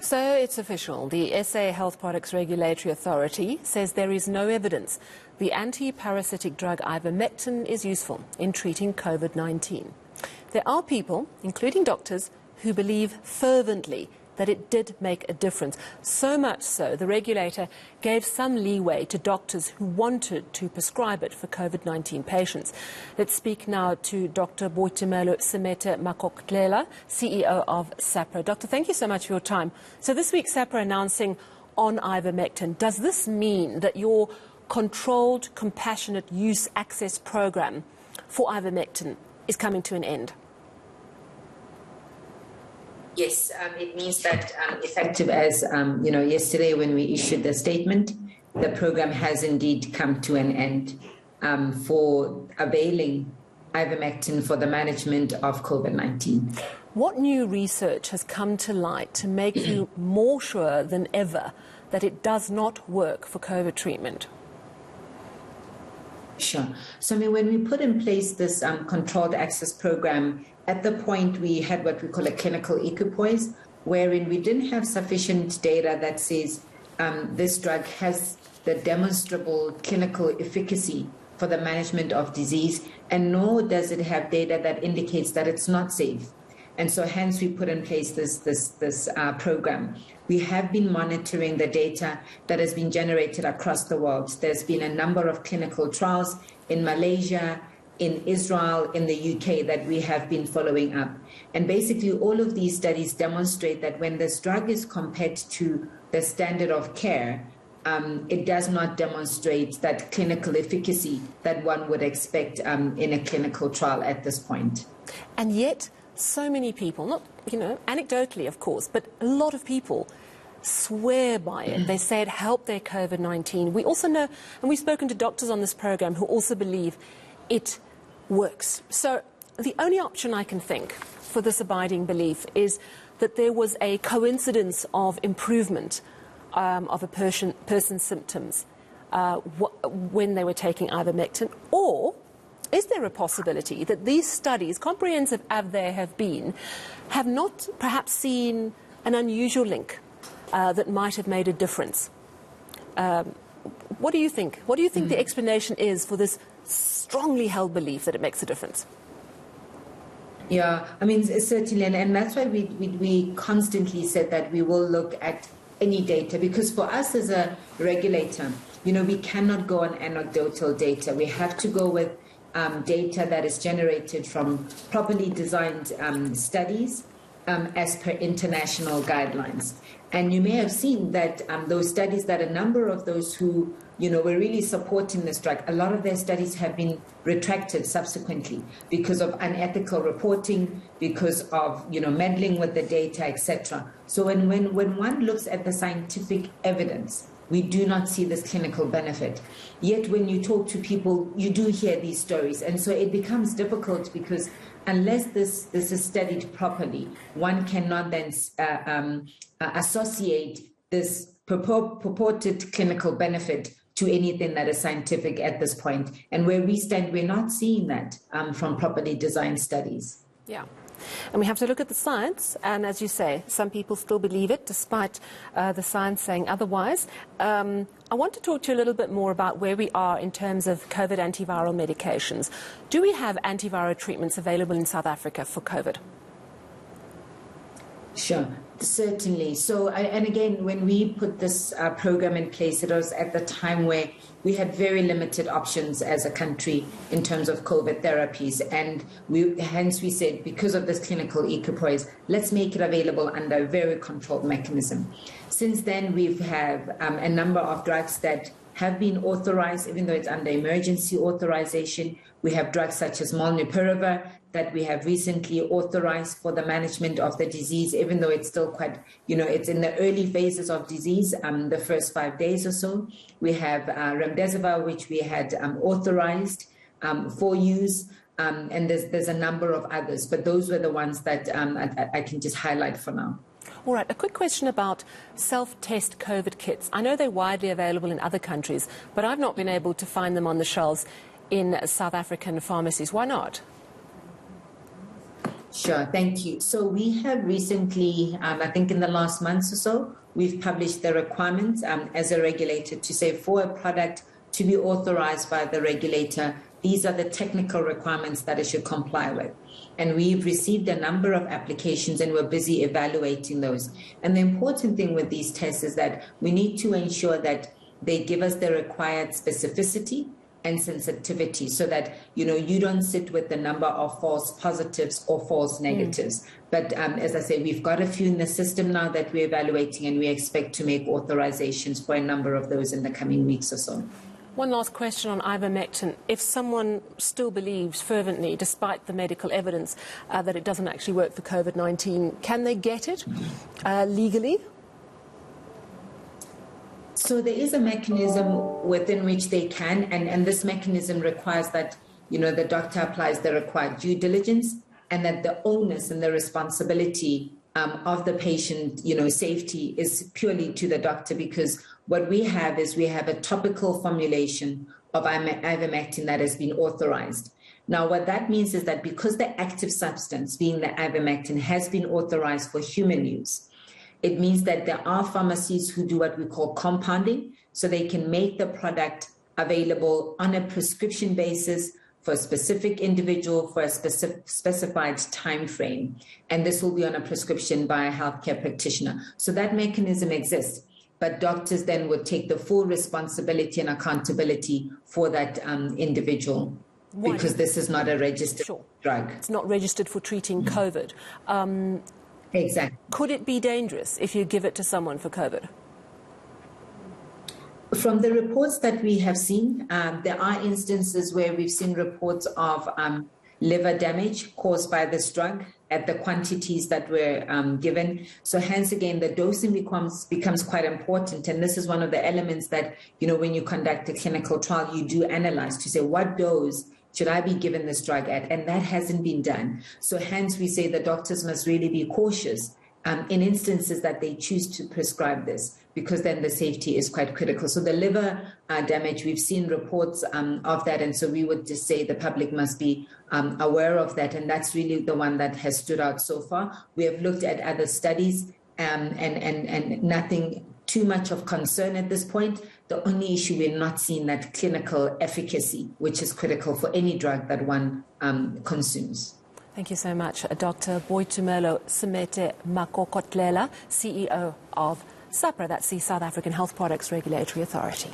So it's official. The SA Health Products Regulatory Authority says there is no evidence the anti-parasitic drug Ivermectin is useful in treating COVID-19. There are people, including doctors, who believe fervently that it did make a difference. So much so, the regulator gave some leeway to doctors who wanted to prescribe it for COVID-19 patients. Let's speak now to Dr Boitumelo Semete-Makokotlela, CEO of Sahpra. Doctor, thank you so much for your time. So this week, Sahpra announcing on Ivermectin. Does this mean that your controlled compassionate use access program for Ivermectin is coming to an end? Yes, it means that effective as, yesterday when we issued the statement, the program has indeed come to an end for availing Ivermectin for the management of COVID-19. What new research has come to light to make you more sure than ever that it does not work for COVID treatment? Sure. So, when we put in place this controlled access program, at the point we had what we call a clinical equipoise, wherein we didn't have sufficient data that says this drug has the demonstrable clinical efficacy for the management of disease, and nor does it have data that indicates that it's not safe. And so hence we put in place this program. We have been monitoring the data that has been generated across the world. There's been a number of clinical trials in Malaysia, in Israel, in the UK that we have been following up. And basically all of these studies demonstrate that when this drug is compared to the standard of care, it does not demonstrate that clinical efficacy that one would expect in a clinical trial at this point. And yet, so many people, not, anecdotally, of course, but a lot of people swear by it. They say it helped their COVID-19. We also know, and we've spoken to doctors on this program who also believe it works. So the only option I can think for this abiding belief is that there was a coincidence of improvement of a person's symptoms when they were taking Ivermectin, or is there a possibility that these studies, comprehensive as they have been, have not perhaps seen an unusual link that might have made a difference? What do you think? What do you think the explanation is for this strongly held belief that it makes a difference? Yeah, certainly, and that's why we constantly said that we will look at any data, because for us as a regulator, we cannot go on anecdotal data. We have to go with data that is generated from properly designed studies as per international guidelines. And you may have seen that those studies, that a number of those who were really supporting this drug, a lot of their studies have been retracted subsequently because of unethical reporting, because of meddling with the data, etc. So when one looks at the scientific evidence, we do not see this clinical benefit. Yet when you talk to people, you do hear these stories. And so it becomes difficult because unless this is studied properly, one cannot then associate this purported clinical benefit to anything that is scientific at this point. And where we stand, we're not seeing that from properly designed studies. Yeah. And we have to look at the science, and as you say, some people still believe it, despite the science saying otherwise. I want to talk to you a little bit more about where we are in terms of COVID antiviral medications. Do we have antiviral treatments available in South Africa for COVID? Sure, certainly. So, and again, when we put this program in place, it was at the time where we had very limited options as a country in terms of COVID therapies. And hence we said, because of this clinical equipoise, let's make it available under a very controlled mechanism. Since then, we've had a number of drugs that have been authorized, even though it's under emergency authorization. We have drugs such as molnupiravir that we have recently authorized for the management of the disease, even though it's still quite, it's in the early phases of disease, the first 5 days or so. We have remdesivir, which we had authorized for use, and there's a number of others, but those were the ones that I can just highlight for now. All right, a quick question about self-test COVID kits. I know they're widely available in other countries, but I've not been able to find them on the shelves in South African pharmacies. Why not? Sure, thank you. So we have recently, I think in the last months or so, we've published the requirements as a regulator to say for a product to be authorized by the regulator, these are the technical requirements that it should comply with. And we've received a number of applications and we're busy evaluating those. And the important thing with these tests is that we need to ensure that they give us the required specificity and sensitivity so that, you don't sit with the number of false positives or false negatives. But as I say, we've got a few in the system now that we're evaluating, and we expect to make authorizations for a number of those in the coming weeks or so. One last question on ivermectin. If someone still believes fervently, despite the medical evidence, that it doesn't actually work for COVID-19, can they get it legally? So there is a mechanism within which they can, and this mechanism requires that, the doctor applies the required due diligence, and that the onus and the responsibility of the patient, safety is purely to the doctor, because what we have is we have a topical formulation of ivermectin that has been authorized. Now, what that means is that because the active substance, being the ivermectin, has been authorized for human use, it means that there are pharmacies who do what we call compounding, so they can make the product available on a prescription basis for a specific individual for a specified time frame. And this will be on a prescription by a healthcare practitioner. So that mechanism exists, but doctors then would take the full responsibility and accountability for that individual. Why? Because this is not a registered drug. It's not registered for treating COVID. Exactly. Could it be dangerous if you give it to someone for COVID? From the reports that we have seen, there are instances where we've seen reports of liver damage caused by this drug at the quantities that were given. So hence again, the dosing becomes quite important. And this is one of the elements that, when you conduct a clinical trial, you do analyze to say what dose should I be given this drug at? And that hasn't been done. So hence we say the doctors must really be cautious in instances that they choose to prescribe this, because then the safety is quite critical. So the liver damage, we've seen reports of that. And so we would just say the public must be aware of that. And that's really the one that has stood out so far. We have looked at other studies and nothing too much of concern at this point. The only issue, we're not seeing that clinical efficacy, which is critical for any drug that one consumes. Thank you so much, Dr. Boitumelo Semete-Makokotlela, CEO of Sahpra, that's the South African Health Products Regulatory Authority.